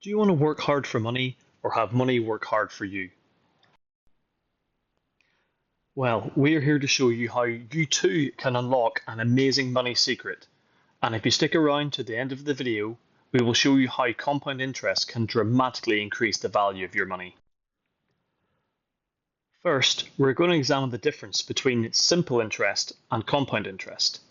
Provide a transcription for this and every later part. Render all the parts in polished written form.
Do you want to work hard for money or have money work hard for you? Well, we're here to show you how you too can unlock an amazing money secret. And if you stick around to the end of the video, we will show you how compound interest can dramatically increase the value of your money. First, we're going to examine the difference between simple interest and compound interest.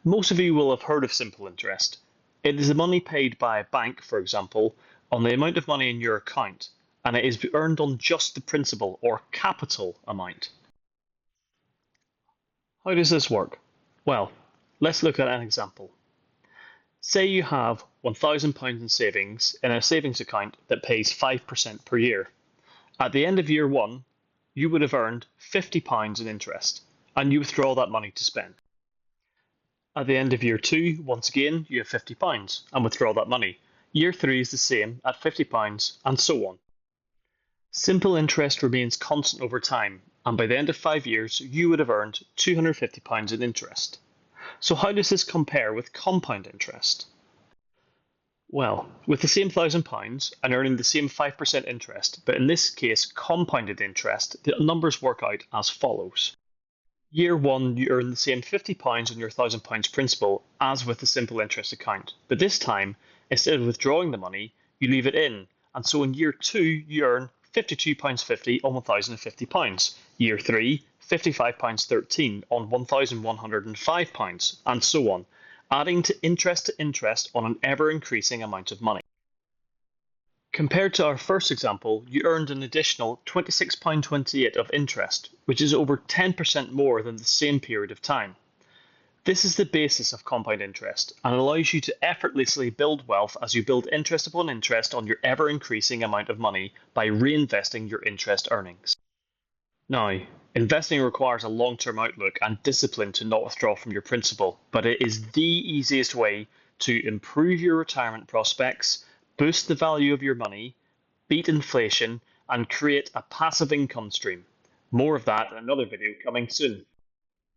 Most of you will have heard of simple interest. It is the money paid by a bank, for example, on the amount of money in your account, and it is earned on just the principal or capital amount. How does this work? Well, let's look at an example. Say you have £1,000 in savings in a savings account that pays 5% per year. At the end of year one, you would have earned £50 in interest, and you withdraw that money to spend. At the end of year two, once again, you have £50 and withdraw that money. Year three is the same at £50, and so on. Simple interest remains constant over time, and by the end of 5 years, you would have earned £250 in interest. So how does this compare with compound interest? Well, with the same £1,000 and earning the same 5% interest, but in this case compounded interest, the numbers work out as follows. Year one, you earn the same £50 on your £1,000 principal as with the simple interest account, but this time, instead of withdrawing the money, you leave it in, and so in year two, you earn £52.50 on £1,050. Year three, £55.13 on £1,105, and so on, adding to interest on an ever-increasing amount of money. Compared to our first example, you earned an additional £26.28 of interest, which is over 10% more than the same period of time. This is the basis of compound interest and allows you to effortlessly build wealth as you build interest upon interest on your ever-increasing amount of money by reinvesting your interest earnings. Now, investing requires a long-term outlook and discipline to not withdraw from your principal, but it is the easiest way to improve your retirement prospects, boost the value of your money, beat inflation, and create a passive income stream. More of that in another video coming soon,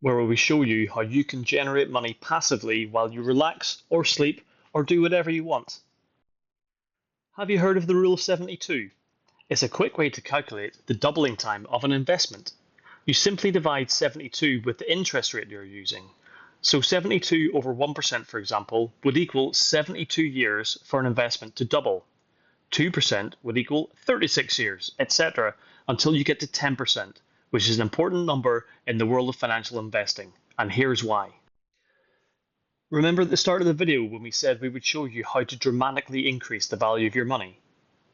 where we show you how you can generate money passively while you relax or sleep or do whatever you want. Have you heard of the Rule of 72? It's a quick way to calculate the doubling time of an investment. You simply divide 72 with the interest rate you're using. So 72 over 1%, for example, would equal 72 years for an investment to double. 2% would equal 36 years, etc., until you get to 10%, which is an important number in the world of financial investing, and here's why. Remember at the start of the video when we said we would show you how to dramatically increase the value of your money?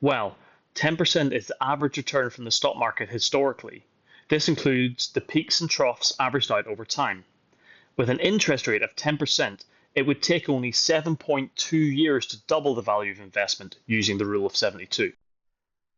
Well, 10% is the average return from the stock market historically. This includes the peaks and troughs averaged out over time. With an interest rate of 10%, it would take only 7.2 years to double the value of investment using the Rule of 72.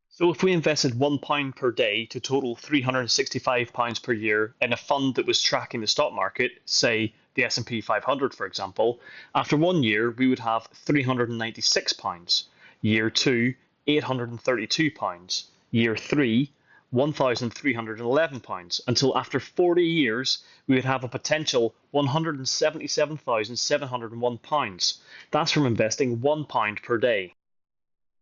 So if we invested £1 per day to total £365 per year in a fund that was tracking the stock market, say the S&P 500 for example, after 1 year we would have £396, year 2 £832, year 3 £1,311, until after 40 years we would have a potential £177,701. That's from investing £1 per day.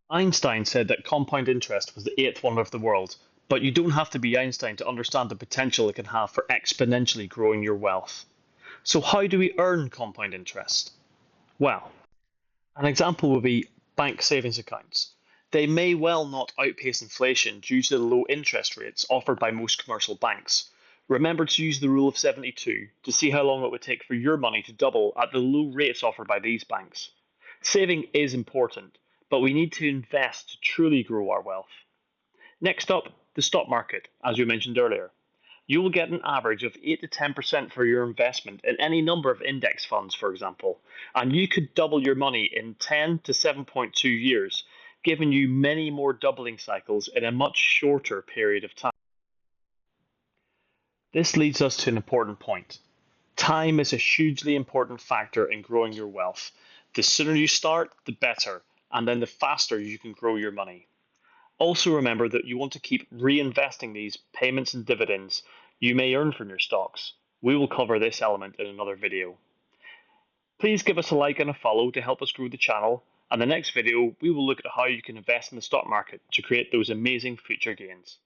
Einstein said that compound interest was the 8th wonder of the world, but you don't have to be Einstein to understand the potential it can have for exponentially growing your wealth. So how do we earn compound interest? Well, an example would be bank savings accounts. They may well not outpace inflation due to the low interest rates offered by most commercial banks. Remember to use the Rule of 72 to see how long it would take for your money to double at the low rates offered by these banks. Saving is important, but we need to invest to truly grow our wealth. Next up, the stock market, as we mentioned earlier. You will get an average of 8 to 10% for your investment in any number of index funds, for example, and you could double your money in 10 to 7.2 years, giving you many more doubling cycles in a much shorter period of time. This leads us to an important point. Time is a hugely important factor in growing your wealth. The sooner you start, the better, and then the faster you can grow your money. Also remember that you want to keep reinvesting these payments and dividends you may earn from your stocks. We will cover this element in another video. Please give us a like and a follow to help us grow the channel, And the next video, we will look at how you can invest in the stock market to create those amazing future gains.